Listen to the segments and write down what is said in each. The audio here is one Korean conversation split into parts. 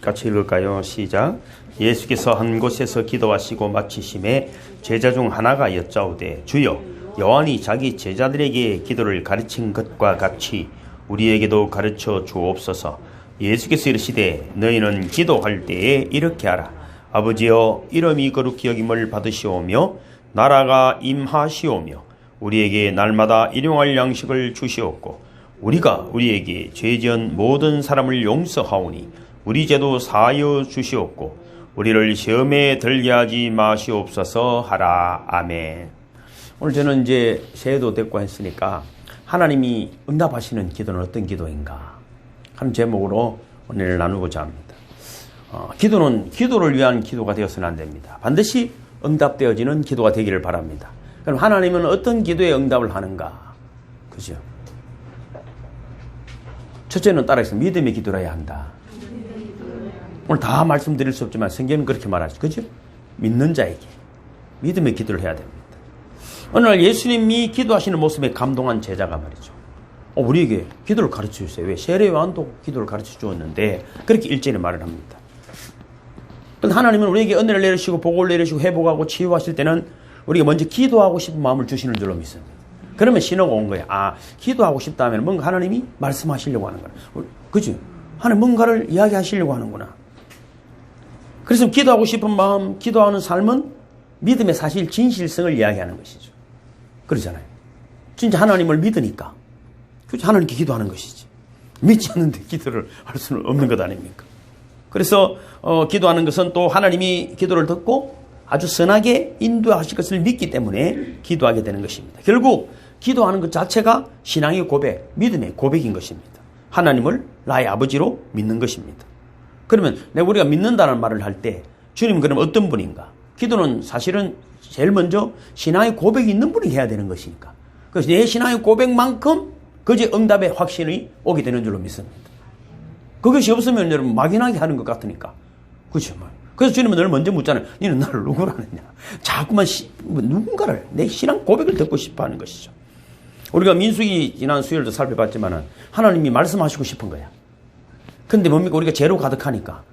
같이 읽을까요? 시작. 예수께서 한 곳에서 기도하시고 마치심에 제자 중 하나가 여짜오되 주여, 요한이 자기 제자들에게 기도를 가르친 것과 같이 우리에게도 가르쳐 주옵소서. 예수께서 이르시되 너희는 기도할 때에 이렇게 하라. 아버지여, 이름이 거룩히 여김을 받으시오며 나라가 임하시오며 우리에게 날마다 일용할 양식을 주시옵고 우리가 우리에게 죄지은 모든 사람을 용서하오니 우리 죄도 사하여 주시옵고 우리를 시험에 들게 하지 마시옵소서 하라. 아멘. 오늘 저는 이제 새해도 됐고 했으니까 하나님이 응답하시는 기도는 어떤 기도인가 하는 제목으로 오늘 나누고자 합니다. 기도는 기도를 위한 기도가 되어서는 안 됩니다. 반드시 응답되어지는 기도가 되기를 바랍니다. 그럼 하나님은 어떤 기도에 응답을 하는가? 그죠? 첫째는 따라해서 믿음의 기도를 해야 한다. 오늘 다 말씀드릴 수 없지만 성경은 그렇게 말하죠. 그죠? 믿는 자에게 믿음의 기도를 해야 됩니다. 어느 날 예수님이 기도하시는 모습에 감동한 제자가 말이죠. 우리에게 기도를 가르쳐 주세요. 왜? 세례 요한도 기도를 가르쳐 주었는데 그렇게 일전에 말을 합니다. 그런데 하나님은 우리에게 은혜를 내리시고 복을 내리시고 회복하고 치유하실 때는 우리가 먼저 기도하고 싶은 마음을 주시는 줄로 믿습니다. 그러면 신호가 온 거예요. 기도하고 싶다 하면 뭔가 하나님이 말씀하시려고 하는 거야. 그죠? 하나님 뭔가를 이야기하시려고 하는구나. 그래서 기도하고 싶은 마음, 기도하는 삶은 믿음의 사실 진실성을 이야기하는 것이죠. 그러잖아요. 진짜 하나님을 믿으니까 하나님께 기도하는 것이지. 믿지 않는데 기도를 할 수는 없는 것 아닙니까? 그래서 기도하는 것은 또 하나님이 기도를 듣고 아주 선하게 인도하실 것을 믿기 때문에 기도하게 되는 것입니다. 결국 기도하는 것 자체가 신앙의 고백, 믿음의 고백인 것입니다. 하나님을 나의 아버지로 믿는 것입니다. 그러면 우리가 믿는다는 말을 할 때 주님 그럼 어떤 분인가? 기도는 사실은 제일 먼저 신앙의 고백이 있는 분이 해야 되는 것이니까. 그래서 내 신앙의 고백만큼 그제 응답의 확신이 오게 되는 줄로 믿습니다. 그것이 없으면 여러분 막연하게 하는 것 같으니까. 그렇죠. 그래서 주님은 늘 먼저 묻잖아요. 너는 나를 누구로 아느냐. 자꾸만 누군가를 내 신앙 고백을 듣고 싶어 하는 것이죠. 우리가 민수기 지난 수요일도 살펴봤지만 하나님이 말씀하시고 싶은 거야. 근데 뭡니까? 우리가 죄로 가득하니까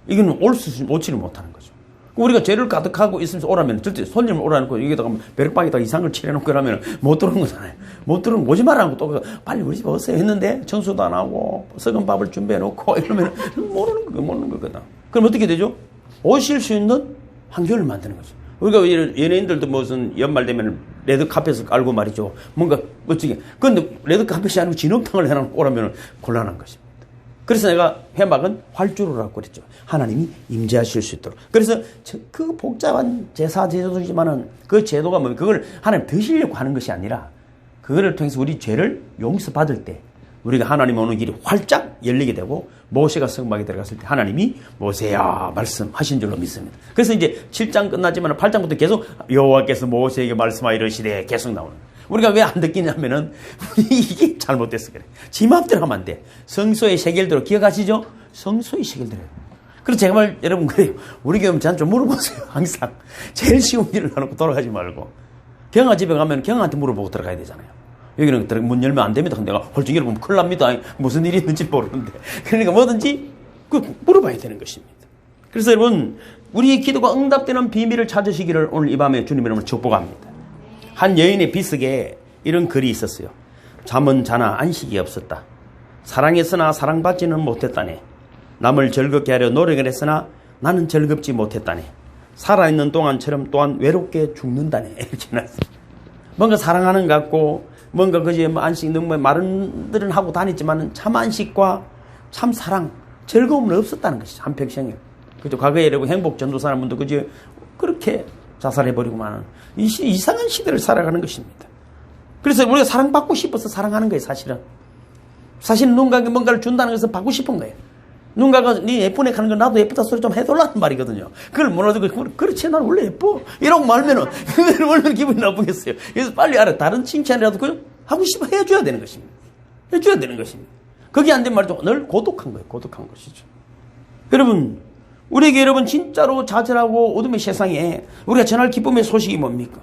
이거는 오지를 못하는 거죠. 우리가 죄를 가득하고 있으면서 오라면 절대 손님을 오라놓고 여기다가 벼락방에다 이상을 칠해놓고 그러면 못 들어오는 거잖아요. 못 들어오면 오지 말라고 또 빨리 우리 집 오세요 했는데 청소도 안 하고 썩은 밥을 준비해놓고 이러면 모르는 거거든. 그럼 어떻게 되죠? 오실 수 있는 환경을 만드는 거죠. 우리가 연예인들도 무슨 연말 되면 레드카펫을 깔고 말이죠. 뭔가 멋지게. 그런데 레드카펫이 아니고 진흙탕을 해놓고 오라면 곤란한 것입니다. 그래서 내가 회막은 활주로라고 그랬죠. 하나님이 임재하실 수 있도록. 그래서 그 복잡한 제사 제도지만은 그 제도가 뭐 그걸 하나님 드시려고 하는 것이 아니라 그거를 통해서 우리 죄를 용서받을 때 우리가 하나님 오는 길이 활짝 열리게 되고 모세가 성막에 들어갔을 때 하나님이 모세야 말씀하신 줄로 믿습니다. 그래서 이제 7장 끝났지만 8장부터 계속 여호와께서 모세에게 말씀하여 이르시되 계속 나오는 거예요. 우리가 왜 안 듣기냐면은 이게 잘못됐어 그래. 지 마음대로 하면 안 돼. 성소의 세겔대로 기억하시죠? 성소의 세겔대로. 그래서 제가 여러분 그래요. 우리 교회 저한테 좀 물어보세요. 항상 제일 쉬운 길을 하놓고 돌아가지 말고 경아 집에 가면 경아한테 물어보고 들어가야 되잖아요. 여기는 문 열면 안 됩니다. 근데 내가 홀쭉 열어보면 큰일 납니다. 무슨 일이 있는지 모르는데. 그러니까 뭐든지 물어봐야 되는 것입니다. 그래서 여러분 우리의 기도가 응답되는 비밀을 찾으시기를 오늘 이 밤에 주님 이름으로 축복합니다. 한 여인의 비석에 이런 글이 있었어요. 잠은 자나 안식이 없었다. 사랑했으나 사랑받지는 못했다네. 남을 즐겁게 하려 노력을 했으나 나는 즐겁지 못했다네. 살아있는 동안처럼 또한 외롭게 죽는다네. 이렇게 나왔어요. 뭔가 사랑하는 것 같고 뭔가 그지 안식 너무 말은 하고 다녔지만 참 안식과 참 사랑 즐거움은 없었다는 것이죠. 한평생에. 그죠? 과거에 여러분 행복 전도사는 분도 그지 그렇게 자살해버리고만 이상한 시대를 살아가는 것입니다. 그래서 우리가 사랑받고 싶어서 사랑하는 거예요. 사실은 누군가에게 뭔가를 준다는 것은 받고 싶은 거예요. 누군가가 네 예쁘네 하는 거 나도 예쁘다 소리 좀 해달라는 말이거든요. 그걸 몰라도 그렇지 난 원래 예뻐 이러고 말면은 얼마나 기분이 나쁘겠어요. 그래서 빨리 알아. 다른 칭찬이라도 그냥 하고 싶어 해줘야 되는 것입니다. 해줘야 되는 것입니다. 그게 안 되면 말이죠. 늘 고독한 거예요. 고독한 것이죠. 여러분 우리에게 여러분 진짜로 좌절하고 어둠의 세상에 우리가 전할 기쁨의 소식이 뭡니까?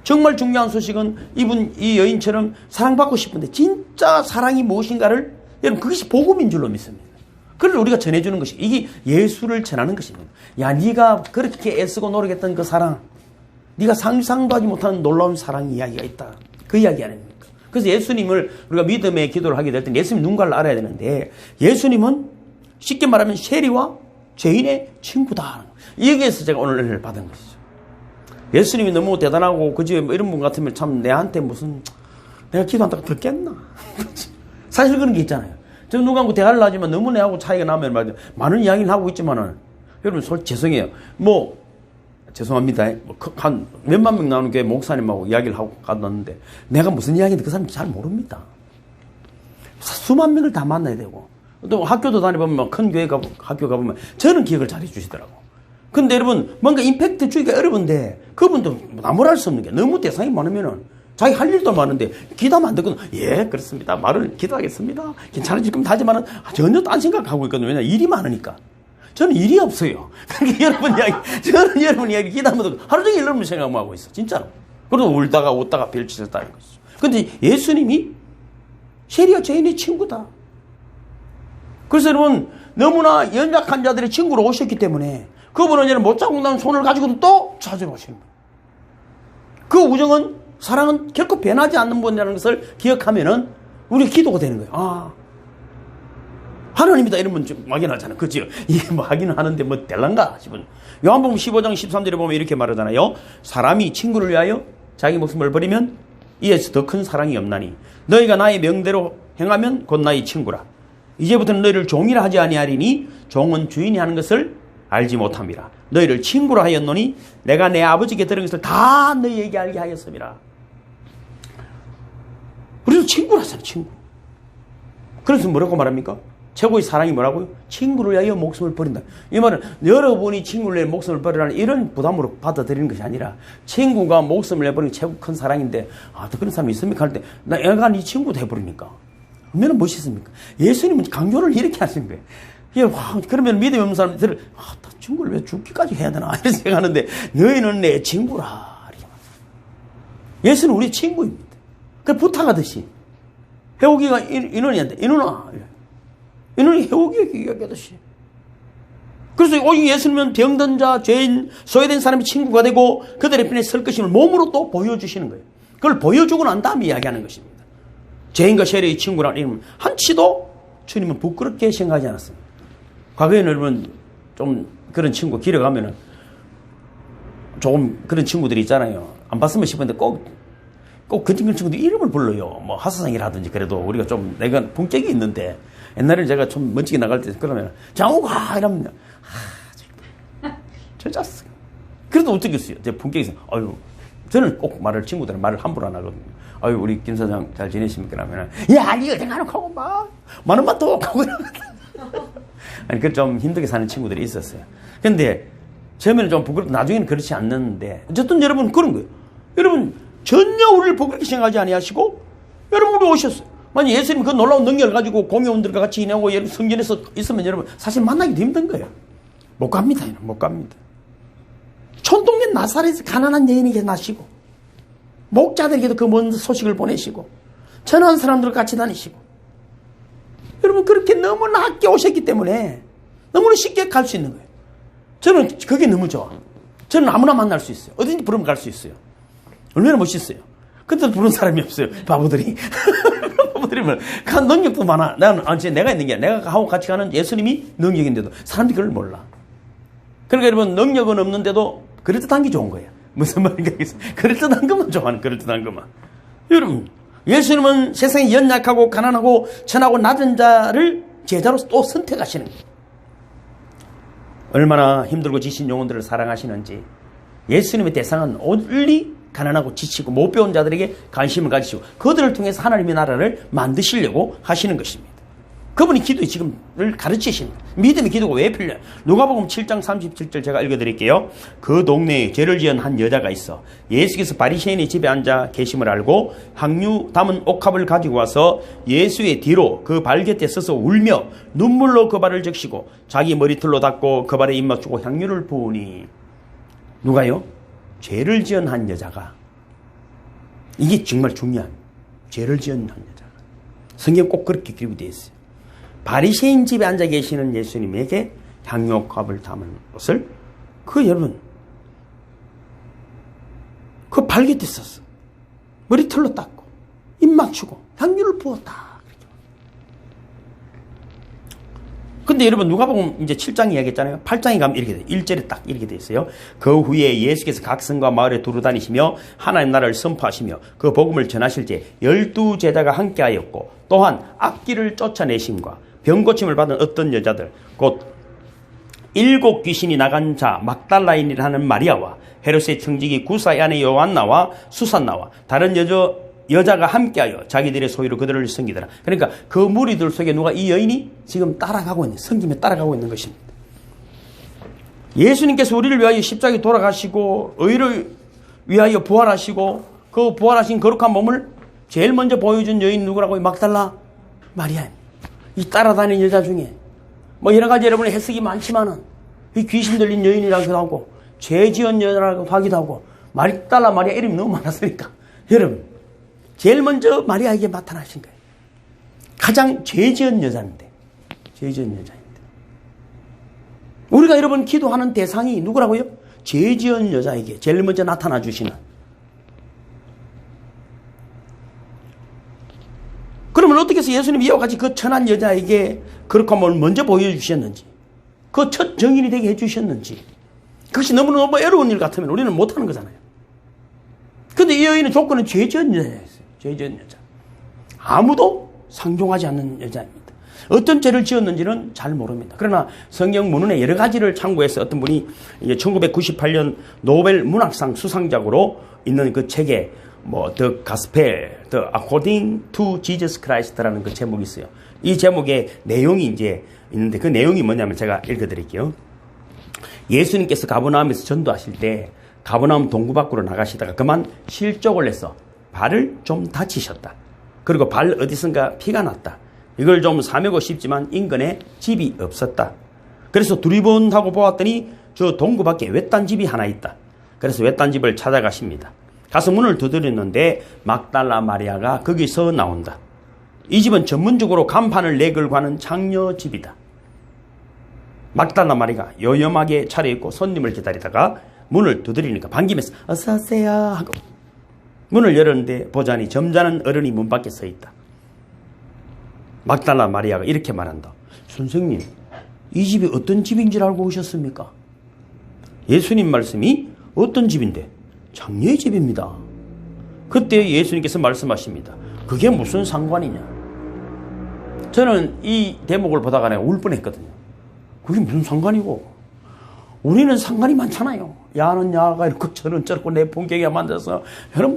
정말 중요한 소식은 이 여인처럼 사랑받고 싶은데 진짜 사랑이 무엇인가를 여러분 그것이 복음인 줄로 믿습니다. 그걸 우리가 전해주는 것이 이게 예수를 전하는 것입니다. 야, 네가 그렇게 애쓰고 노력했던 그 사랑, 네가 상상도 하지 못하는 놀라운 사랑 이야기가 있다. 그 이야기 아닙니까? 그래서 예수님을 우리가 믿음의 기도를 하게 될 때 예수님 누군가를 알아야 되는데 예수님은 쉽게 말하면 세리와 죄인의 친구다. 여기에서 제가 오늘 은혜를 받은 것이죠. 예수님이 너무 대단하고 그지 뭐 이런 분 같으면 참 내한테 무슨 내가 기도한다고 듣겠나? 사실 그런 게 있잖아요. 저 누구하고 대화를 하지만 너무 내하고 차이가 나면 말이죠. 많은 이야기를 하고 있지만은 여러분 솔직히 죄송해요. 뭐 죄송합니다. 한 몇만 명 나오는 교회 목사님하고 이야기를 하고 갔는데 내가 무슨 이야기인지 그 사람이 잘 모릅니다. 수만 명을 다 만나야 되고 또 학교도 다니보면 큰 교회 학교 가보면 저는 기억을 잘 해주시더라고. 근데 여러분 뭔가 임팩트 주기가 어려운데 그분도 나무랄 수 없는 게 너무 대상이 많으면은 자기 할 일도 많은데 기도하면 안 되거든. 예, 그렇습니다. 말을 기도하겠습니다. 괜찮아질 겁니다. 하지만은 전혀 딴 생각하고 있거든요. 왜냐 일이 많으니까. 저는 일이 없어요. 그러니까 저는 여러분 이야기 기도하면 하루 종일 여러분 생각만 하고 있어. 진짜로. 그래도 울다가 웃다가 별짓했다는 것이죠. 근데 예수님이 세리와 죄인의 친구다. 그래서 여러분 너무나 연약한 자들의 친구로 오셨기 때문에 그분은 이제 못 잡고 난 손을 가지고도 또 찾아오시는 거예요. 그 우정은 사랑은 결코 변하지 않는 분이라는 것을 기억하면은 우리 기도가 되는 거예요. 아, 하나님이다 이러면 좀 막연하잖아요. 그죠? 이게 뭐 하기는 하는데 뭐 될란가 싶은. 요한복음 15장 13절에 보면 이렇게 말하잖아요. 사람이 친구를 위하여 자기 목숨을 버리면 이에서 더 큰 사랑이 없나니 너희가 나의 명대로 행하면 곧 나의 친구라. 이제부터는 너희를 종이라 하지 아니하리니 종은 주인이 하는 것을 알지 못함이라. 너희를 친구로 하였노니 내가 내 아버지께 들은 것을 다 너희에게 알게 하였음이라. 우리도 친구라잖아요. 친구. 그래서 뭐라고 말합니까? 최고의 사랑이 뭐라고요? 친구를 위하여 목숨을 버린다. 이 말은 여러분이 친구를 위해 목숨을 버리라는 이런 부담으로 받아들이는 것이 아니라 친구가 목숨을 내버리는 최고 큰 사랑인데 또 그런 사람이 있습니까? 할 때 나 애가 네 친구 돼버리니까 얼마나 멋있습니까? 예수님은 강조를 이렇게 하신 거예요. 그러면 믿음이 없는 사람들은 나 친구를 왜 죽기까지 해야 되나 이런 생각하는데 너희는 내 친구라. 예수는 우리 친구입니다. 그 부탁하듯이 해오기가 인원이한테 인원이 해오기에게 이야기하듯이. 그래서 오직 예수님은 병든 자, 죄인, 소외된 사람이 친구가 되고 그들의 편에 설 것임을 몸으로 또 보여주시는 거예요. 그걸 보여주고 난 다음에 이야기하는 것입니다. 죄인과 세리의 친구라는 이름 한치도 주님은 부끄럽게 생각하지 않았습니다. 과거에는 여러분 좀 그런 친구 길어가면은 조금 그런 친구들이 있잖아요. 안 봤으면 싶은데 꼭 그 친구들 이름을 불러요. 뭐 하사상이라든지 그래도 우리가 좀 내가 품격이 있는데 옛날에 제가 좀 멋지게 나갈 때 그러면 장우가 이러면 진짜 그래도 어떻겠어요. 제 품격이 있어요. 저는 꼭 친구들은 말을 함부로 안 하거든요. 우리 김 사장 잘 지내십니까? 그러면 야, 니 어디 가는 거고 많은 맛도 없고 아니 그 좀 힘들게 사는 친구들이 있었어요. 근데 처음에는 좀 부끄럽고 나중에는 그렇지 않는데 어쨌든 여러분 그런 거예요. 여러분 전혀 우리를 부끄럽게 생각하지 아니하시고 여러분 우리 오셨어요. 만약 예수님 그 놀라운 능력을 가지고 공회원들과 같이 지내고 성전에서 있으면 여러분 사실 만나기도 힘든 거예요. 못 갑니다. 못 갑니다. 촌동네 나사렛에서 가난한 여인에게 나시고 목자들에게도 그 먼 소식을 보내시고 천한 사람들과 같이 다니시고 여러분 그렇게 너무나 낮게 오셨기 때문에 너무나 쉽게 갈 수 있는 거예요. 저는 그게 너무 좋아. 저는 아무나 만날 수 있어요. 어딘지 부르면 갈 수 있어요. 얼마나 멋있어요. 근데 부르는 사람이 없어요. 바보들이. 바보들이 뭐 능력도 많아. 내가 있는 게 아니라 내가 하고 같이 가는 예수님이 능력인데도 사람들이 그걸 몰라. 그러니까 여러분 능력은 없는데도 그럴듯한 게 좋은 거예요. 무슨 말인가 그럴듯한 것만 좋아하는 그럴듯한 것만. 여러분 예수님은 세상에 연약하고 가난하고 천하고 낮은 자를 제자로 또 선택하시는 거예요. 얼마나 힘들고 지친 영혼들을 사랑하시는지. 예수님의 대상은 only 가난하고 지치고 못 배운 자들에게 관심을 가지시고 그들을 통해서 하나님의 나라를 만드시려고 하시는 것입니다. 그분이 기도의 지금을 가르치십니다. 믿음의 기도가 왜 필요해요? 누가복음 7장 37절 제가 읽어드릴게요. 그 동네에 죄를 지은 한 여자가 있어 예수께서 바리새인의 집에 앉아 계심을 알고 향유 담은 옥합을 가지고 와서 예수의 뒤로 그 발 곁에 서서 울며 눈물로 그 발을 적시고 자기 머리털로 닦고 그 발에 입 맞추고 향유를 부으니. 누가요? 죄를 지은 한 여자가. 이게 정말 중요한. 죄를 지은 한 여자가. 성경 꼭 그렇게 기록이 되어 있어요. 바리새인 집에 앉아 계시는 예수님에게 향료값을 담은 것을 여러분 발깃했었어. 머리털로 닦고 입 맞추고 향유를 부었다. 근데 여러분 누가복음 이제 7장 이야기했잖아요. 8장에 가면 이렇게 돼. 1절에 딱 이렇게 돼 있어요. 그 후에 예수께서 각 성과 마을에 두루다니시며 하나님 나라를 선포하시며 그 복음을 전하실 때 12제자가 함께하였고 또한 악귀를 쫓아내심과 병고침을 받은 어떤 여자들 곧 7 귀신이 나간 자 막달라인이라는 마리아와 헤롯의 청지기 구사의 아내 요한나와 수산나와 다른 여자가 함께하여 자기들의 소유로 그들을 섬기더라. 그러니까 그 무리들 속에 누가 이 여인이 지금 따라가고 있는, 섬김에 따라가고 있는 것입니다. 예수님께서 우리를 위하여 십자가에 돌아가시고 의를 위하여 부활하시고 그 부활하신 거룩한 몸을 제일 먼저 보여준 여인 누구라고요? 막달라 마리아입니다. 이 따라다니는 여자 중에 뭐 여러 가지 여러분의 해석이 많지만은 이 귀신 들린 여인이라고도 하고 죄 지은 여자라고 하기도 하고 막달라 마리아 이름이 너무 많았으니까 여러분 제일 먼저 마리아에게 나타나신 거예요. 가장 죄 지은 여자인데 죄 지은 여자인데 우리가 여러분 기도하는 대상이 누구라고요? 죄 지은 여자에게 제일 먼저 나타나 주시는. 그러면 어떻게 해서 예수님이 이와 같이 그 천한 여자에게 거룩한 몸을 먼저 보여주셨는지 그 첫 정인이 되게 해주셨는지 그것이 너무 어려운 일 같으면 우리는 못하는 거잖아요. 근데 이 여인의 조건은 죄 지은 여자였어요. 죄 지은 여자. 아무도 상종하지 않는 여자입니다. 어떤 죄를 지었는지는 잘 모릅니다. 그러나 성경 문헌의 여러 가지를 참고해서 어떤 분이 이제 1998년 노벨 문학상 수상작으로 있는 그 책에 The Gospel, The According to Jesus Christ라는 그 제목이 있어요. 이 제목에 내용이 이제 있는데 그 내용이 뭐냐면 제가 읽어드릴게요. 예수님께서 가버나움에서 전도하실 때 가버나움 동구 밖으로 나가시다가 그만 실족을 해서 발을 좀 다치셨다. 그리고 발 어디선가 피가 났다. 이걸 좀 사매고 싶지만 인근에 집이 없었다. 그래서 두리번하고 보았더니 저 동구 밖에 외딴 집이 하나 있다. 그래서 외딴 집을 찾아가십니다. 가서 문을 두드렸는데 막달라 마리아가 거기서 나온다. 이 집은 전문적으로 간판을 내걸고 하는 장녀 집이다. 막달라 마리아가 요염하게 차려입고 손님을 기다리다가 문을 두드리니까 반기면서 어서 오세요 하고 문을 열었는데 보자니 점잖은 어른이 문 밖에 서 있다. 막달라 마리아가 이렇게 말한다. 선생님, 이 집이 어떤 집인 줄 알고 오셨습니까? 예수님 말씀이 어떤 집인데? 장녀의 집입니다. 그때 예수님께서 말씀하십니다. 그게 무슨 상관이냐? 저는 이 대목을 보다가 내가 울 뻔했거든요. 그게 무슨 상관이고? 우리는 상관이 많잖아요. 야는 야가 이렇고 저는 저렇고 내 본격에 만들어서 저는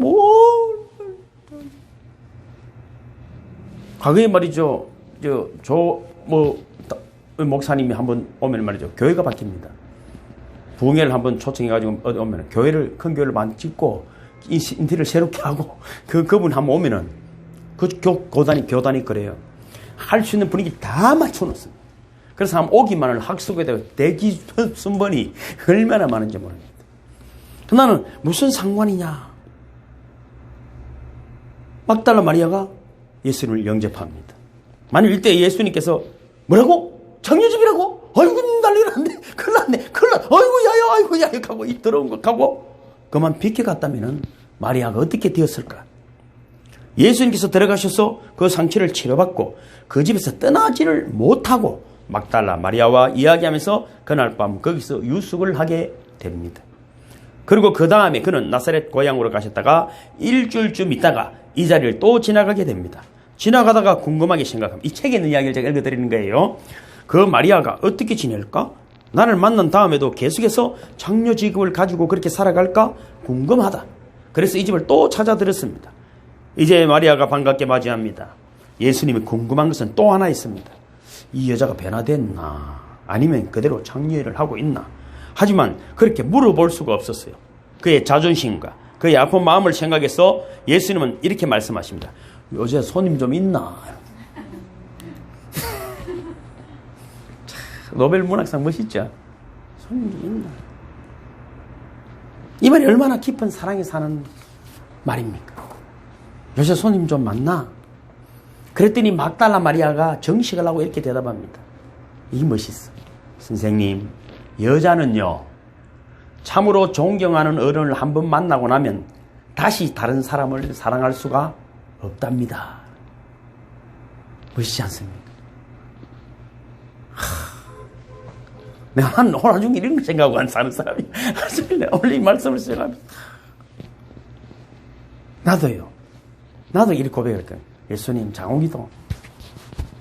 과거에 말이죠. 목사님이 한번 오면 말이죠. 교회가 바뀝니다. 부흥회를 한번 초청해가지고 어디 오면 교회를, 큰 교회를 많이 짓고 인테리어를 새롭게 하고 그분 한번 오면은 교단이 그래요. 할 수 있는 분위기 다 맞춰놓습니다. 그래서 한번 오기만을 학습에 대해 대기 순번이 얼마나 많은지 모릅니다. 나는 무슨 상관이냐? 막달라 마리아가 예수님을 영접합니다. 만일 이때 예수님께서 뭐라고? 장녀집이라고? 아이고 난리 났네. 큰일 났네. 아이고 야야 아이고 야야 하고 이 더러운 거 하고 그만 비켜갔다면 마리아가 어떻게 되었을까? 예수님께서 들어가셔서 그 상처를 치료받고 그 집에서 떠나지를 못하고 막달라 마리아와 이야기하면서 그날 밤 거기서 유숙을 하게 됩니다. 그리고 그 다음에 그는 나사렛 고향으로 가셨다가 일주일쯤 있다가 이 자리를 또 지나가게 됩니다. 지나가다가 궁금하게 생각합니다. 이 책에 있는 이야기를 제가 읽어드리는 거예요. 그 마리아가 어떻게 지낼까? 나를 만난 다음에도 계속해서 장녀 직업을 가지고 그렇게 살아갈까? 궁금하다. 그래서 이 집을 또 찾아들었습니다. 이제 마리아가 반갑게 맞이합니다. 예수님이 궁금한 것은 또 하나 있습니다. 이 여자가 변화됐나? 아니면 그대로 장녀를 하고 있나? 하지만 그렇게 물어볼 수가 없었어요. 그의 자존심과 그의 아픈 마음을 생각해서 예수님은 이렇게 말씀하십니다. 요새 손님 좀 있나? 노벨 문학상 멋있죠? 손님 좀 있나? 이 말이 얼마나 깊은 사랑이 사는 말입니까? 요새 손님 좀 많나? 그랬더니 막달라 마리아가 정식을 하고 이렇게 대답합니다. 이게 멋있어. 선생님, 여자는요, 참으로 존경하는 어른을 한번 만나고 나면 다시 다른 사람을 사랑할 수가 없답니다. 멋있지 않습니까? 내가 한 오늘 중에 이런 거 생각하고 안 사는 사람이 오늘 이 말씀을 생각하면 나도 이렇게 고백할 거예요. 예수님, 장욱이도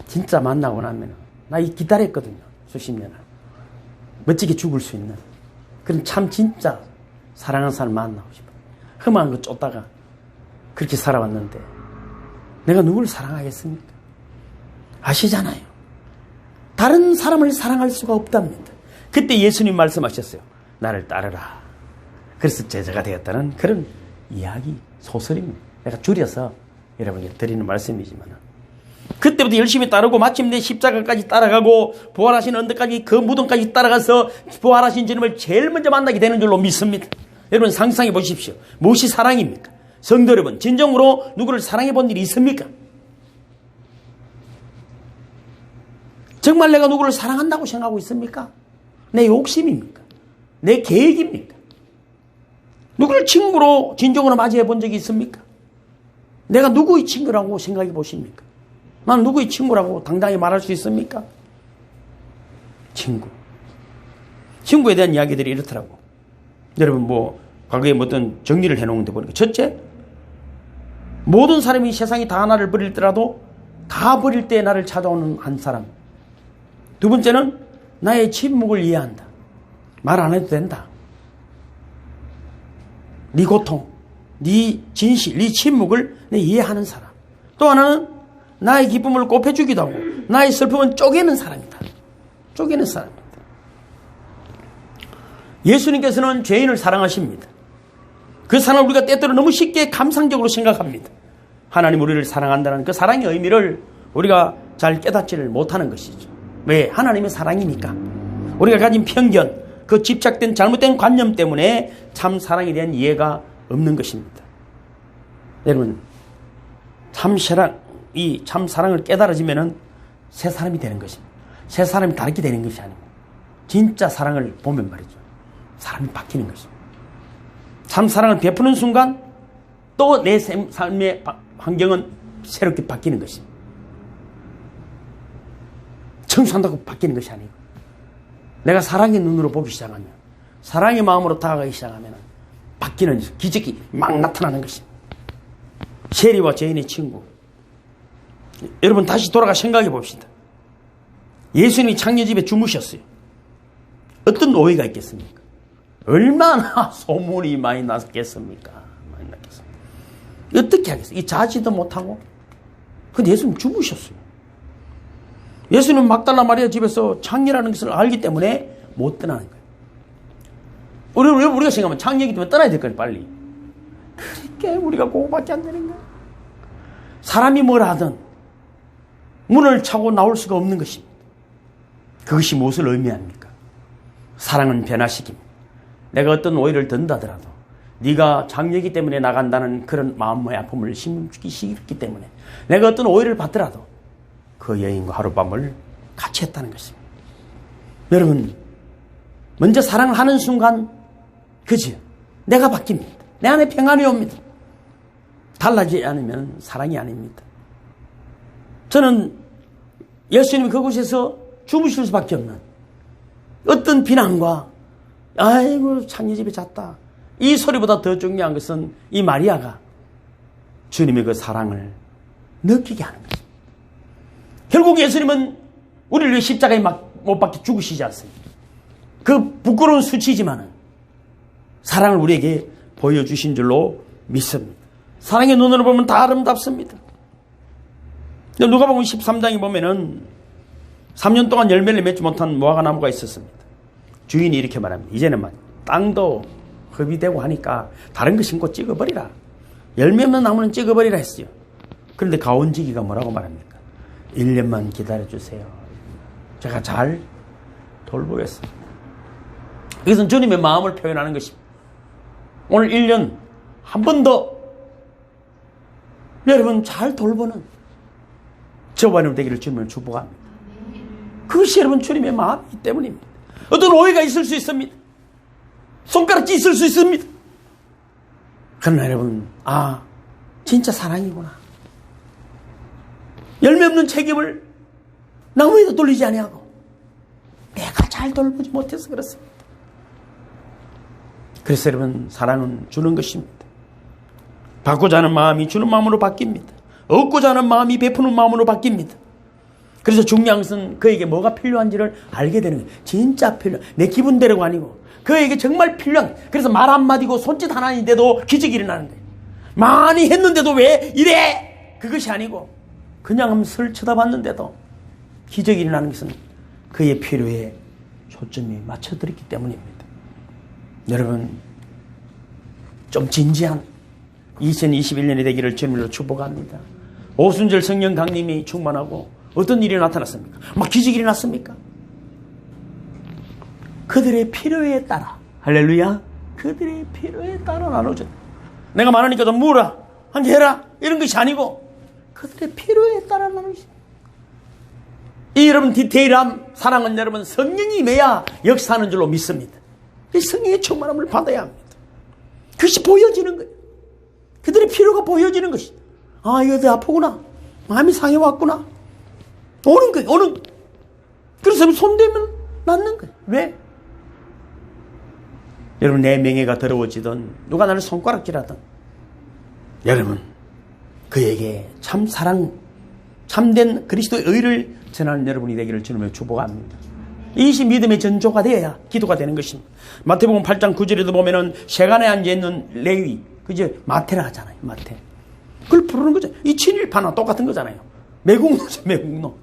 진짜 만나고 나면 나 기다렸거든요. 수십 년을. 멋지게 죽을 수 있는 그런 참 진짜 사랑하는 사람 만나고 싶어요. 험한 거 쫓다가 그렇게 살아왔는데 내가 누구를 사랑하겠습니까? 아시잖아요. 다른 사람을 사랑할 수가 없답니다. 그때 예수님 말씀하셨어요. 나를 따르라. 그래서 제자가 되었다는 그런 이야기, 소설입니다. 내가 줄여서 여러분에게 드리는 말씀이지만 그때부터 열심히 따르고 마침내 십자가까지 따라가고 부활하신 언덕까지 그 무덤까지 따라가서 부활하신 주님을 제일 먼저 만나게 되는 줄로 믿습니다. 여러분 상상해 보십시오. 무엇이 사랑입니까? 성도 여러분, 진정으로 누구를 사랑해 본 일이 있습니까? 정말 내가 누구를 사랑한다고 생각하고 있습니까? 내 욕심입니까? 내 계획입니까? 누구를 친구로 진정으로 맞이해 본 적이 있습니까? 내가 누구의 친구라고 생각해 보십니까? 난 누구의 친구라고 당당히 말할 수 있습니까? 친구에 대한 이야기들이 이렇더라고. 여러분 과거에 어떤 정리를 해놓은 데 보니까 첫째, 모든 사람이 세상이 다 나를 버릴더라도 다 버릴 때 나를 찾아오는 한 사람. 두 번째는 나의 침묵을 이해한다. 말 안 해도 된다. 네 고통, 네 진실, 네 침묵을 내 이해하는 사람. 또 하나는 나의 기쁨을 곱해주기도 하고 나의 슬픔은 쪼개는 사람이다. 쪼개는 사람이다. 예수님께서는 죄인을 사랑하십니다. 그 사랑을 우리가 때때로 너무 쉽게 감상적으로 생각합니다. 하나님 우리를 사랑한다는 그 사랑의 의미를 우리가 잘 깨닫지를 못하는 것이죠. 왜? 하나님의 사랑이니까. 우리가 가진 편견, 그 집착된 잘못된 관념 때문에 참 사랑에 대한 이해가 없는 것입니다. 여러분, 참 사랑을 깨달아지면은 새 사람이 되는 것입니다. 새 사람이 다르게 되는 것이 아니고 진짜 사랑을 보면 말이죠. 사람이 바뀌는 것입니다. 참 사랑을 베푸는 순간 또 내 삶의 환경은 새롭게 바뀌는 것입니다. 청소한다고 바뀌는 것이 아니고 내가 사랑의 눈으로 보기 시작하면 사랑의 마음으로 다가가기 시작하면 바뀌는 기적이 막 나타나는 것입니다. 세리와 죄인의 친구. 여러분 다시 돌아가 생각해 봅시다. 예수님이 창녀집에 주무셨어요. 어떤 오해가 있겠습니까? 얼마나 소문이 많이 났겠습니까? 어떻게 하겠어요? 이 자지도 못하고. 근데 예수님 주무셨어요. 예수님은 막달라 마리아 집에서 창녀라는 것을 알기 때문에 못 떠나는 거예요. 우리가 생각하면 창녀이기 때문에 떠나야 될 거예요, 빨리. 그렇게 우리가 그거밖에 안 되는 거예요. 사람이 뭘 하든 문을 차고 나올 수가 없는 것입니다. 그것이 무엇을 의미합니까? 사랑은 변화시킵니다. 내가 어떤 오해를 든다더라도 네가 장녀이기 때문에 나간다는 그런 마음의 아픔을 심기 싫기 때문에 내가 어떤 오해를 받더라도 그 여인과 하룻밤을 같이 했다는 것입니다. 여러분, 먼저 사랑을 하는 순간 그죠? 내가 바뀝니다. 내 안에 평안이 옵니다. 달라지지 않으면 사랑이 아닙니다. 저는 예수님이 그곳에서 주무실 수밖에 없는 어떤 비난과 아이고 창녀집에 잤다. 이 소리보다 더 중요한 것은 이 마리아가 주님의 그 사랑을 느끼게 하는 것입니다. 결국 예수님은 우리를 위해 십자가에 못 박혀 죽으시지 않습니까? 그 부끄러운 수치지만은 사랑을 우리에게 보여주신 줄로 믿습니다. 사랑의 눈으로 보면 다 아름답습니다. 누가복음 13장에 보면은 3년 동안 열매를 맺지 못한 무화과 나무가 있었습니다. 주인이 이렇게 말합니다. 이제는 땅도 흡이 되고 하니까 다른 거 심고 찍어버리라. 열매 없는 나무는 찍어버리라 했어요. 그런데 가온지기가 뭐라고 말합니까? 1년만 기다려주세요. 제가 잘 돌보겠습니다. 이것은 주님의 마음을 표현하는 것입니다. 오늘 1년 한 번 더 여러분 잘 돌보는 저와 여러분 되기를 주님을 축복합니다. 그것이 여러분 주님의 마음이기 때문입니다. 어떤 오해가 있을 수 있습니다. 손가락질 있을 수 있습니다. 그러나 여러분, 진짜 사랑이구나. 열매 없는 책임을 나무에도 돌리지 아니하고 내가 잘 돌보지 못해서 그렇습니다. 그래서 여러분, 사랑은 주는 것입니다. 받고자 하는 마음이 주는 마음으로 바뀝니다. 얻고자 하는 마음이 베푸는 마음으로 바뀝니다. 그래서 중요한 것은 그에게 뭐가 필요한지를 알게 되는 거예요. 진짜 필요한, 내 기분대로가 아니고 그에게 정말 필요한. 그래서 말 한마디고 손짓 하나인데도 기적이 일어나는 거예요. 많이 했는데도 왜 이래? 그것이 아니고 그냥 슬 쳐다봤는데도 기적이 일어나는 것은 그의 필요에 초점이 맞춰드렸기 때문입니다. 여러분, 좀 진지한 2021년이 되기를 주님으로 축복합니다. 오순절 성령 강림이 충만하고 어떤 일이 나타났습니까? 막 기적이 일어났습니까? 그들의 필요에 따라, 할렐루야, 그들의 필요에 따라 나눠줘. 내가 많으니까 좀 모으라, 한 개 해라, 이런 것이 아니고 그들의 필요에 따라 나눠줘. 이 여러분 디테일함, 사랑은 여러분 성령이 임해야 역사하는 줄로 믿습니다. 이 성령의 충만함을 받아야 합니다. 그것이 보여지는 거예요. 그들의 필요가 보여지는 것이. 이거 내 아프구나, 마음이 상해왔구나, 오는 거예요. 오는 거예요. 그래서 손대면 낫는 거예요. 왜? 여러분, 내 명예가 더러워지든 누가 나를 손가락질하든 여러분, 그에게 참 사랑, 참된 그리스도의 의를 전하는 여러분이 되기를 주님을 축복합니다. 이것이 믿음의 전조가 되어야 기도가 되는 것입니다. 마태복음 8장 9절에도 보면은 세간에 앉아있는 레위, 그죠? 마태라 하잖아요. 마태. 그걸 부르는 거죠. 이 친일파나 똑같은 거잖아요. 매국노죠, 매국노.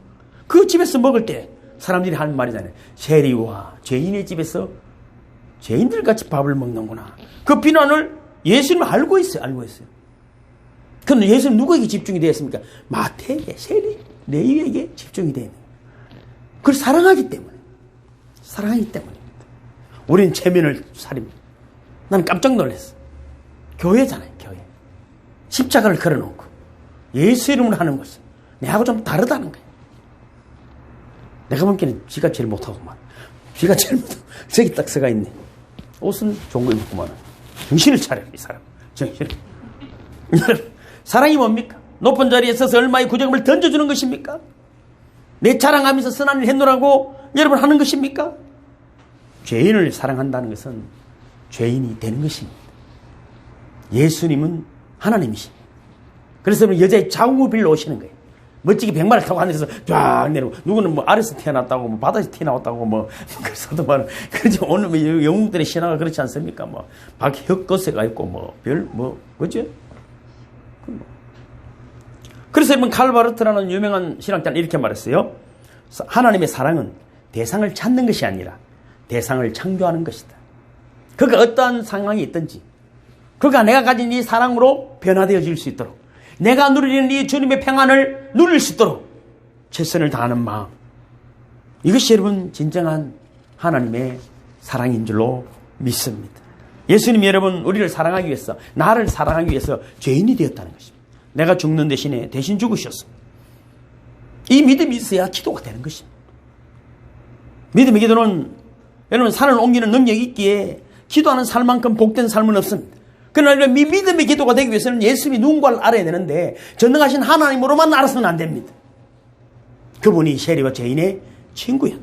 그 집에서 먹을 때 사람들이 하는 말이잖아요. 세리와 죄인의 집에서 죄인들 같이 밥을 먹는구나. 그 비난을 예수님은 알고 있어요. 알고 있어요. 그런데 예수님 누구에게 집중이 되었습니까? 마태에게, 세리, 레위에게 집중이 되어 있는 거예요. 그걸 사랑하기 때문에. 사랑하기 때문입니다. 우리는 체면을 살립니다. 나는 깜짝 놀랐어. 교회잖아요, 교회. 십자가를 걸어놓고 예수 이름으로 하는 것은 내하고 좀 다르다는 거예요. 내가 보기에는 지가 제일 못하고만. 지가 제일 못하고. 저기 딱 서가 있네. 옷은 좋은 거 입고만. 정신을 차려, 이 사람. 정신을. 사랑이 뭡니까? 높은 자리에 서서 얼마의 구정을 던져주는 것입니까? 내 자랑하면서 선한 일 했노라고 여러분 하는 것입니까? 죄인을 사랑한다는 것은 죄인이 되는 것입니다. 예수님은 하나님이십니다. 그래서 여자의 좌우bil로 오시는 거예요. 멋지게 백마를 타고 하늘에서 쫙 내려오고, 누구는 뭐 아래서 태어났다고, 뭐 바다에서 태어났다고, 뭐, 그래서도 말, 그렇지, 오늘 뭐 영웅들의 신화가 그렇지 않습니까? 뭐, 박혁거세가 있고, 뭐, 그죠? 그래서 여러분, 칼바르트라는 유명한 신학자는 이렇게 말했어요. 하나님의 사랑은 대상을 찾는 것이 아니라 대상을 창조하는 것이다. 그가 어떠한 상황이 있든지, 그가 내가 가진 이 사랑으로 변화되어질 수 있도록, 내가 누리는 이 주님의 평안을 누릴 수 있도록 최선을 다하는 마음, 이것이 여러분 진정한 하나님의 사랑인 줄로 믿습니다. 예수님이 여러분 우리를 사랑하기 위해서, 나를 사랑하기 위해서 죄인이 되었다는 것입니다. 내가 죽는 대신에 대신 죽으셨습니다. 이 믿음이 있어야 기도가 되는 것입니다. 믿음의 기도는 여러분 산을 옮기는 능력이 있기에 기도하는 삶만큼 복된 삶은 없습니다. 그러나 이 믿음의 기도가 되기 위해서는 예수님이 누군가를 알아야 되는데 전능하신 하나님으로만 알아서는 안 됩니다. 그분이 세리와 죄인의 친구야.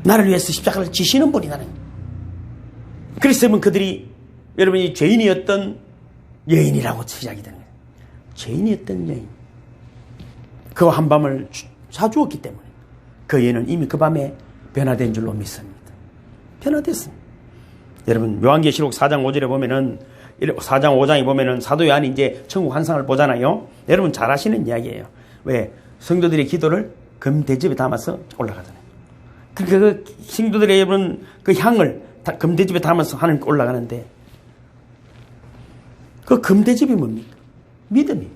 나를 위해서 십자가를 지시는 분이라는 거예요. 그래서 여러분 그들이 여러분이 죄인이었던 여인이라고 시작이 되는 거예요. 죄인이었던 여인. 그와 한밤을 사주었기 때문에 그 여인은 이미 그 밤에 변화된 줄로 믿습니다. 변화됐습니다. 여러분 요한계시록 4장 5절에 보면은 4장 5장에 보면은 사도 요한이 이제 천국 환상을 보잖아요. 여러분 잘 아시는 이야기예요. 왜? 성도들의 기도를 금대접에 담아서 올라가잖아요. 그 성도들의 여러분 그 향을 금대접에 담아서 하나님께 올라가는데 그 금대접이 뭡니까? 믿음이.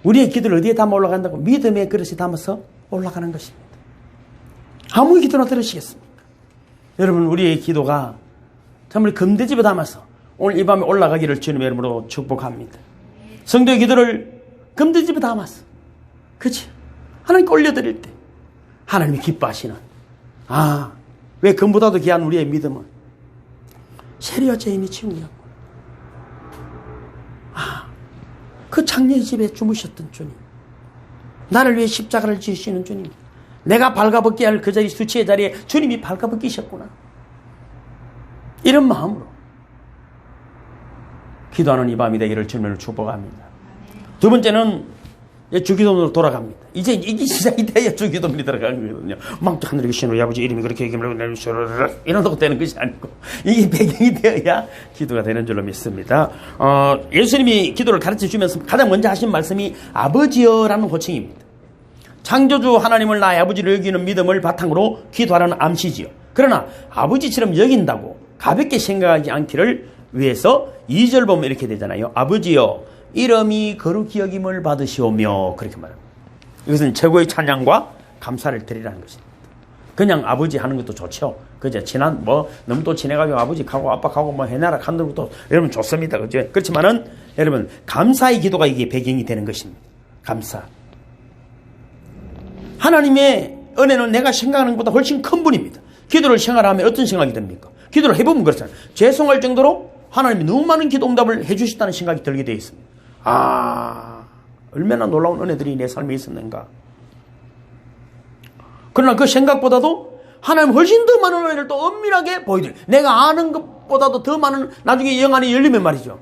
우리의 기도를 어디에 담아 올라간다고? 믿음의 그릇에 담아서 올라가는 것입니다. 아무 기도나 들으시겠습니까? 여러분 우리의 기도가 정말 금대접에 담아서 오늘 이 밤에 올라가기를 주님의 이름으로 축복합니다. 성도의 기도를 금대접에 담아서 그치? 하나님께 올려드릴 때 하나님이 기뻐하시는, 왜 금보다도 귀한 우리의 믿음은 세리와 죄인이 친구였고, 그 창녀의 집에 주무셨던 주님, 나를 위해 십자가를 지으시는 주님, 내가 발가벗겨야 할 그 자리, 수치의 자리에 주님이 발가벗기셨구나. 이런 마음으로 기도하는 이 밤이 되기를 주님을 축복합니다. 두 번째는 주기도문으로 돌아갑니다. 이제 이게 시작이 돼야 주기도문이 들어가는 거거든요. 막 하늘에 계신 우리 아버지 이름이 그렇게 얘기하면 이런다고 되는 것이 아니고, 이게 배경이 되어야 기도가 되는 줄로 믿습니다. 예수님이 기도를 가르쳐 주면서 가장 먼저 하신 말씀이 아버지여라는 호칭입니다. 창조주 하나님을 나의 아버지로 여기는 믿음을 바탕으로 기도하라는 암시지요. 그러나 아버지처럼 여긴다고 가볍게 생각하지 않기를 위해서 2절 보면 이렇게 되잖아요. 아버지여 이름이 거룩히 여김을 받으시오며, 그렇게 말합니다. 이것은 최고의 찬양과 감사를 드리라는 것입니다. 그냥 아버지 하는 것도 좋죠. 그죠? 너무 또 친해가지고 아버지 가고 아빠 가고 해나라 하는 것도 여러분 좋습니다. 그죠? 그렇지만은 여러분 감사의 기도가 이게 배경이 되는 것입니다. 감사. 하나님의 은혜는 내가 생각하는 것보다 훨씬 큰 분입니다. 기도를 생활하면 어떤 생각이 듭니까? 기도를 해보면 그렇잖아요. 죄송할 정도로 하나님이 너무 많은 기도 응답을 해주셨다는 생각이 들게 되어 있습니다. 얼마나 놀라운 은혜들이 내 삶에 있었는가. 그러나 그 생각보다도 하나님 훨씬 더 많은 은혜를 또 엄밀하게 보여드려요. 내가 아는 것보다도 더 많은, 나중에 영안이 열리면 말이죠.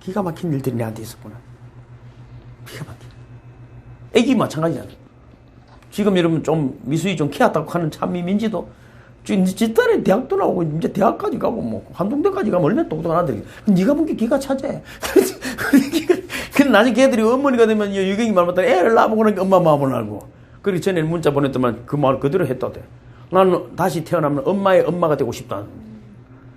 기가 막힌 일들이 내한테 있었구나. 기가 막힌. 애기 마찬가지잖아요. 지금 여러분 좀 미수이 좀 키웠다고 하는 참미 민지도 지 딸이 대학도 나오고 이제 대학까지 가고 한동대까지 가면 얼마나 똑똑한 아들이. 네가 본 게 기가 차지. 근데 나중에 걔들이 어머니가 되면 유경이 말 못하고 애를 낳아보고 그러니까 엄마 마음을 알고. 그리고 전에 문자 보냈더만 그 말 그대로 했다대. 나는 다시 태어나면 엄마의 엄마가 되고 싶다.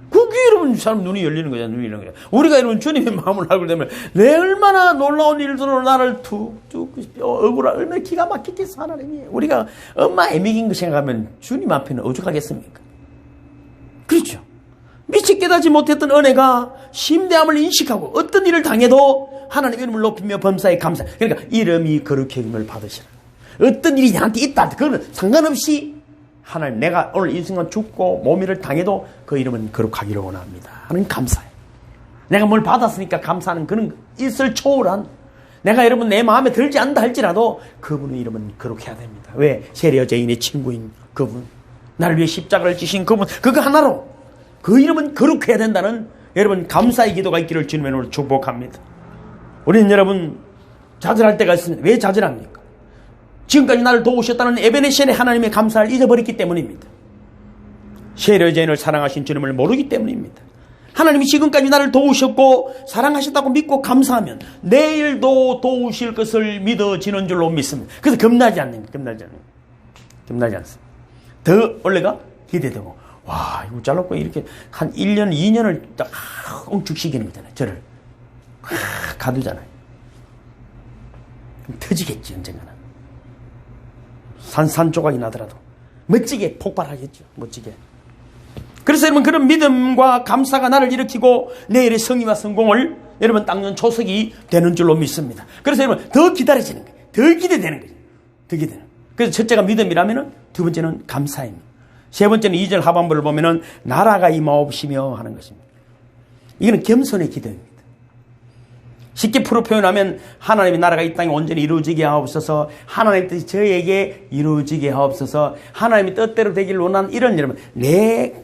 그게 여러분 사람 눈이 열리는 거잖아. 눈이 열리는 거야. 우리가 여러분 주님의 마음을 알고 되면 내 얼마나 놀라운 일들로 나를 툭툭 억울하 얼마나 기가 막히겠어 하나님이. 우리가 엄마 애미긴 거 생각하면 주님 앞에는 오죽하겠습니까? 그렇죠. 미처 깨닫지 못했던 은혜가 심대함을 인식하고 어떤 일을 당해도 하나님 이름을 높이며 범사에 감사. 그러니까 이름이 거룩히 여김을 받으시라. 어떤 일이 나한테 있다. 그거는 상관없이 하나님, 내가 오늘 이 순간 죽고 몸이를 당해도 그 이름은 거룩하기를 원합니다 하는 감사예요. 내가 뭘 받았으니까 감사하는 그런 있을 초월한, 내가 여러분 내 마음에 들지 않는다 할지라도 그분의 이름은 거룩해야 됩니다. 왜? 세리와 죄인의 친구인 그분, 나를 위해 십자가를 지신 그분, 그거 하나로 그 이름은 거룩해야 된다는 여러분 감사의 기도가 있기를 주님의 이름으로 축복합니다. 우리는 여러분 좌절할 때가 있습니다. 왜 좌절합니까? 지금까지 나를 도우셨다는 에베네셀의 하나님의 감사를 잊어버렸기 때문입니다. 세리와 죄인을 사랑하신 주님을 모르기 때문입니다. 하나님이 지금까지 나를 도우셨고 사랑하셨다고 믿고 감사하면 내일도 도우실 것을 믿어지는 줄로 믿습니다. 그래서 겁나지 않습니다. 더 원래가 기대되고, 이거 잘랐고 이렇게 한 1년, 2년을 딱 엉축시키는 거잖아요. 저를 가두잖아요. 터지겠지 언젠가는. 산조각이 나더라도 멋지게 폭발하겠죠. 멋지게. 그래서 여러분 그런 믿음과 감사가 나를 일으키고 내일의 성의와 성공을 여러분 닦는 초석이 되는 줄로 믿습니다. 그래서 여러분 더 기다려지는 거예요. 더 기대되는 거예요. 더 기대는. 그래서 첫째가 믿음이라면 두 번째는 감사입니다. 세 번째는 2절 하반부를 보면은 나라가 임하옵시며 하는 것입니다. 이거는 겸손의 기도입니다. 쉽게 표현하면 하나님의 나라가 이 땅에 온전히 이루어지게 하옵소서, 하나님의 뜻이 저에게 이루어지게 하옵소서, 하나님의 뜻대로 되기를 원하는 이런 여러분, 내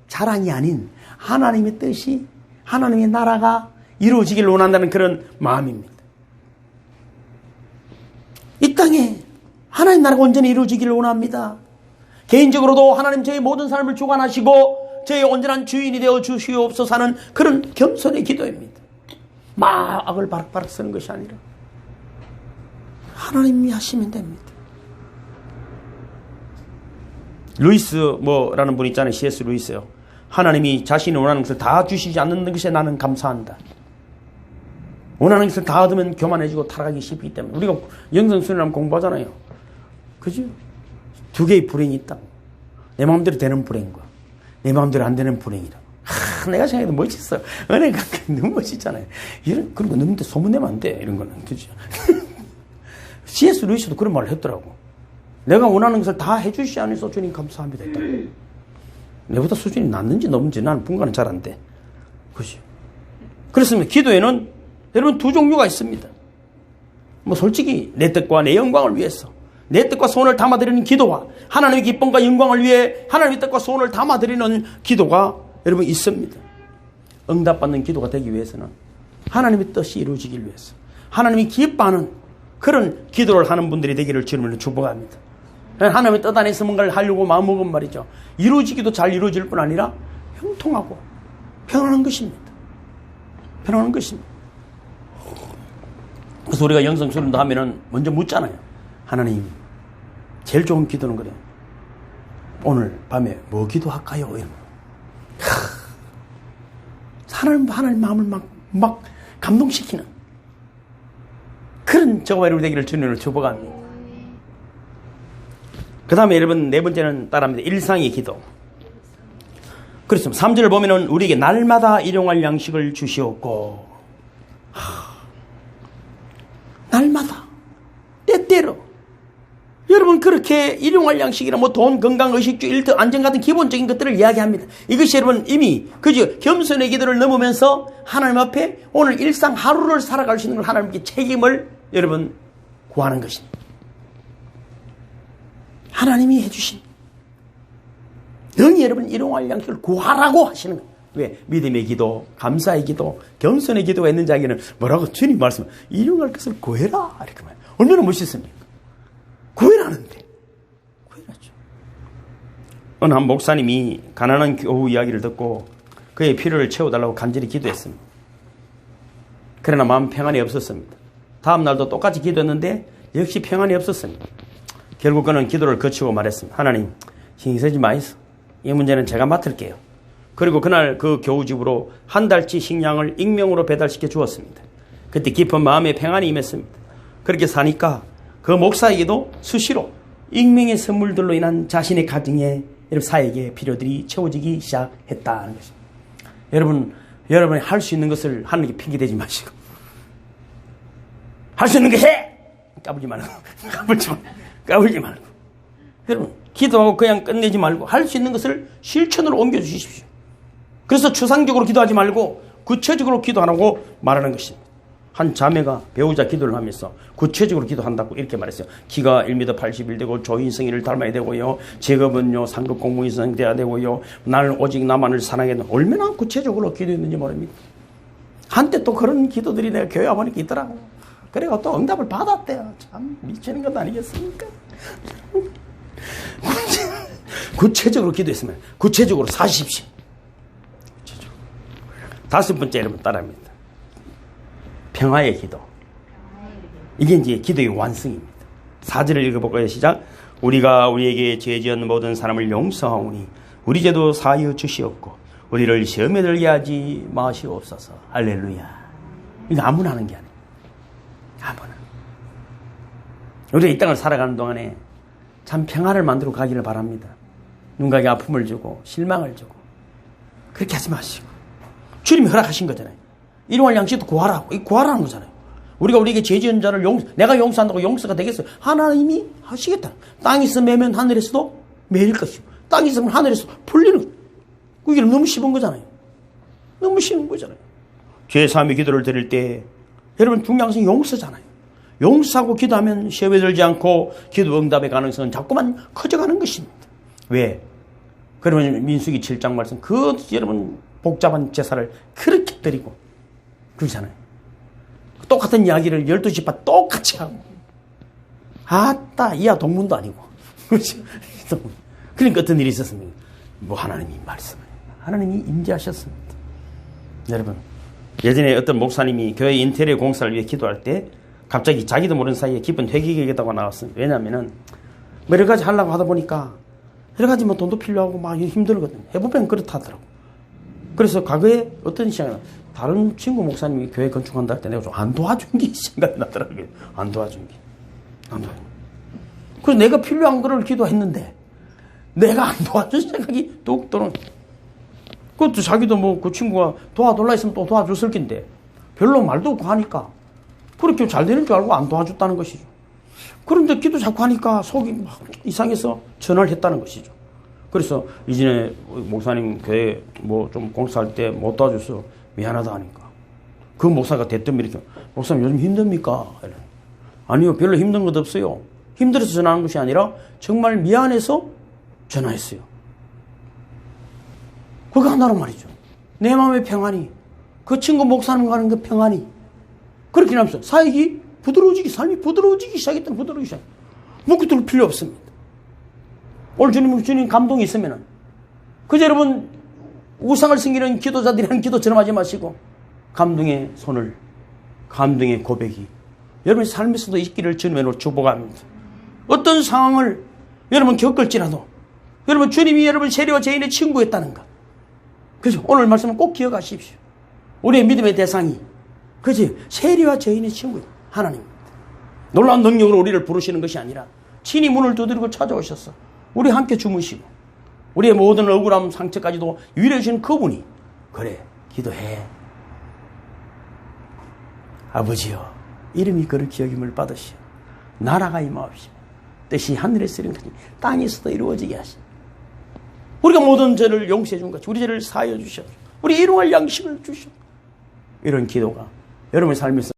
자랑이 아닌 하나님의 뜻이, 하나님의 나라가 이루어지기를 원한다는 그런 마음입니다. 이 땅에 하나님 나라가 온전히 이루어지기를 원합니다. 개인적으로도 하나님 저의 모든 삶을 주관하시고 저의 온전한 주인이 되어 주시옵소서 하는 그런 겸손의 기도입니다. 막 악을 바락바락 쓰는 것이 아니라 하나님이 하시면 됩니다. 루이스라는 분이 있잖아요. C.S. 루이스요. 하나님이 자신이 원하는 것을 다 주시지 않는 것에 나는 감사한다. 원하는 것을 다 얻으면 교만해지고 타락하기 쉽기 때문에. 우리가 영성순이라면 공부하잖아요. 그죠? 두 개의 불행이 있다. 내 마음대로 되는 불행과 내 마음대로 안 되는 불행이라. 내가 생각해도 멋있어. 은혜가 너무 멋있잖아요. 그런 거 너무 소문내면 안 돼. 이런 거는. 그죠? C.S. 루이스도 그런 말을 했더라고. 내가 원하는 것을 다 해주시 않으셔서 주님 감사합니다. 내보다 수준이 낮는지 높은지 나는 분간은 잘 안 돼. 그죠? 그렇습니다. 기도에는 여러분 두 종류가 있습니다. 뭐 솔직히 내 뜻과 내 영광을 위해서 내 뜻과 소원을 담아드리는 기도와 하나님의 기쁨과 영광을 위해 하나님의 뜻과 소원을 담아드리는 기도가 여러분 있습니다. 응답받는 기도가 되기 위해서는 하나님의 뜻이 이루어지기 위해서 하나님이 기뻐하는 그런 기도를 하는 분들이 되기를 주님을 축복합니다. 하나님의 뜻 안에서 뭔가를 하려고 마음먹은 말이죠. 이루어지기도 잘 이루어질 뿐 아니라 형통하고 편안한 것입니다. 편안한 것입니다. 그래서 우리가 영성수련도 하면은 먼저 묻잖아요. 하나님, 제일 좋은 기도는 그래요. 오늘 밤에 뭐 기도할까요? 하나님 마음을 막 감동시키는 그런 저와 여러분 되기를 주님을 축복합니다. 그 다음에 여러분 네 번째는 따라합니다. 일상의 기도. 그렇습니다. 3절을 보면은 우리에게 날마다 일용할 양식을 주시옵고, 날마다 때때로 여러분 그렇게 일용할 양식이나 뭐 돈, 건강, 의식주, 일터, 안전 같은 기본적인 것들을 이야기합니다. 이것이 여러분 이미 그죠 겸손의 기도를 넘으면서 하나님 앞에 오늘 일상 하루를 살아갈 수 있는 걸 하나님께 책임을 여러분 구하는 것입니다. 하나님이 해주신 영이 여러분 일용할 양식을 구하라고 하시는 거예요. 왜? 믿음의 기도, 감사의 기도, 겸손의 기도가 있는 자에게는 뭐라고 주님 말씀, 일용할 것을 구해라 이렇게 말해요. 얼마나 멋있습니까? 구해라는데 구해라죠. 어느 한 목사님이 가난한 교우 이야기를 듣고 그의 필요를 채워달라고 간절히 기도했습니다. 그러나 마음 평안이 없었습니다. 다음 날도 똑같이 기도했는데 역시 평안이 없었습니다. 결국 그는 기도를 거치고 말했습니다. 하나님, 신경 쓰지 마이소. 이 문제는 제가 맡을게요. 그리고 그날 그 교우 집으로 한 달치 식량을 익명으로 배달시켜 주었습니다. 그때 깊은 마음의 평안이 임했습니다. 그렇게 사니까 그 목사에게도 수시로 익명의 선물들로 인한 자신의 가정의 사역의 필요들이 채워지기 시작했다는 것입니다. 여러분이 할 수 있는 것을 하나님께 핑계대지 마시고 할 수 있는 거 해! 까불지 말고 까불지 말고 여러분 기도하고 그냥 끝내지 말고 할 수 있는 것을 실천으로 옮겨주십시오. 그래서 추상적으로 기도하지 말고 구체적으로 기도하라고 말하는 것입니다. 한 자매가 배우자 기도를 하면서 구체적으로 기도한다고 이렇게 말했어요. 키가 1m 81 되고 조인성이를 닮아야 되고요. 직업은요 상급 공무원이 돼야 되고요. 나는 오직 나만을 사랑해야 되고 얼마나 구체적으로 기도했는지 모릅니다. 한때 또 그런 기도들이 내가 교회 와보니까 있더라고. 그래가 또 응답을 받았대요. 참 미치는 것 아니겠습니까? 구체적으로 기도했으면 구체적으로 사십시오. 구체적으로. 다섯 번째 여러분 따라합니다. 평화의 기도. 이게 이제 기도의 완성입니다. 4절을 읽어볼까요? 시작. 우리가 우리에게 죄 지은 모든 사람을 용서하오니 우리 죄도 사하여 주시옵고 우리를 시험에 들게 하지 마시옵소서. 할렐루야. 이거 아무나 하는 게 아니에요. 아무나. 우리가 이 땅을 살아가는 동안에 참 평화를 만들어 가기를 바랍니다. 누군가에게 아픔을 주고 실망을 주고 그렇게 하지 마시고 주님이 허락하신 거잖아요. 일용할 양식도 구하라고. 이 구하라는 거잖아요. 우리가 우리에게 죄 지은 자를 내가 용서한다고 용서가 되겠어요? 하나님이 하시겠다. 땅에서 매면 하늘에서도 매일 것이고 땅에서 매면 하늘에서 풀리는 거예요. 그게 너무 쉬운 거잖아요. 너무 쉬운 거잖아요. 죄 사함의 기도를 드릴 때 여러분 중요한 것은 용서잖아요. 용서하고 기도하면 시험에 들지 않고 기도 응답의 가능성은 자꾸만 커져가는 것입니다. 왜? 그러면 민수기 7장 말씀 여러분 복잡한 제사를 그렇게 드리고 그러잖아요. 똑같은 이야기를 12시 똑같이 하고 아따 이야 동문도 아니고 그렇죠? 그러니까 어떤 일이 있었습니까? 뭐 하나님이 말씀을 하나님이 임재하셨습니다. 여러분 예전에 어떤 목사님이 교회 인테리어 공사를 위해 기도할 때 갑자기 자기도 모르는 사이에 깊은 회개겠다고 나왔습니다. 왜냐하면 여러 가지 하려고 하다 보니까 여러 가지 뭐 돈도 필요하고 막 힘들거든요. 해보면 그렇다더라고. 그래서 과거에 어떤 시간에 다른 친구 목사님이 교회 건축한다 할 때 내가 좀 안 도와준 게 생각이 나더라고요. 안 도와준 게. 그래서 내가 필요한 거를 기도했는데 내가 안 도와준 생각이 뚝 들어. 그것도 자기도 뭐 그 친구가 도와달라 했으면 또 도와줬을 텐데 별로 말도 없고 하니까 그렇게 잘 되는 줄 알고 안 도와줬다는 것이죠. 그런데 기도 자꾸 하니까 속이 막 이상해서 전화를 했다는 것이죠. 그래서 이전에 목사님 교회 뭐 좀 공사할 때 못 도와줘서 미안하다 하니까 그 목사가 대뜸 이렇게 목사님 요즘 힘듭니까? 아니요, 별로 힘든 것 없어요. 힘들어서 전화하는 것이 아니라 정말 미안해서 전화했어요. 그거 하나로 말이죠. 내 마음의 평안이, 그 친구 목사님과 하는 그 평안이 그렇게 하면서 삶이 부드러워지기 시작했던 부드러워지기 시작. 묵고 들 필요 없습니다. 오늘 주님 감동이 있으면은 그저 여러분 우상을 섬기는 기도자들이 하는 기도처럼 하지 마시고 감동의 손을, 감동의 고백이 여러분의 삶에서도 있기를 주님으로 축복합니다. 어떤 상황을 여러분 겪을지라도 여러분 주님이 여러분 세리와 죄인의 친구였다는 것. 그죠? 오늘 말씀은 꼭 기억하십시오. 우리의 믿음의 대상이 그지? 세리와 죄인의 친구예요. 하나님입니다. 놀라운 능력으로 우리를 부르시는 것이 아니라 친히 문을 두드리고 찾아오셔서 우리 함께 주무시고 우리의 모든 억울함 상처까지도 위로해 주신 그분이 그래 기도해. 아버지여 이름이 그렇게 여김을 받으시오. 나라가 임하옵시며 뜻이 하늘에서 이룬 것이 땅에서도 이루어지게 하시오. 우리가 모든 죄를 용서해 준 것이 우리 죄를 사하여 주시옵소서. 우리 일용할 양식을 주시옵소서. 이런 기도가 여러분의 삶에서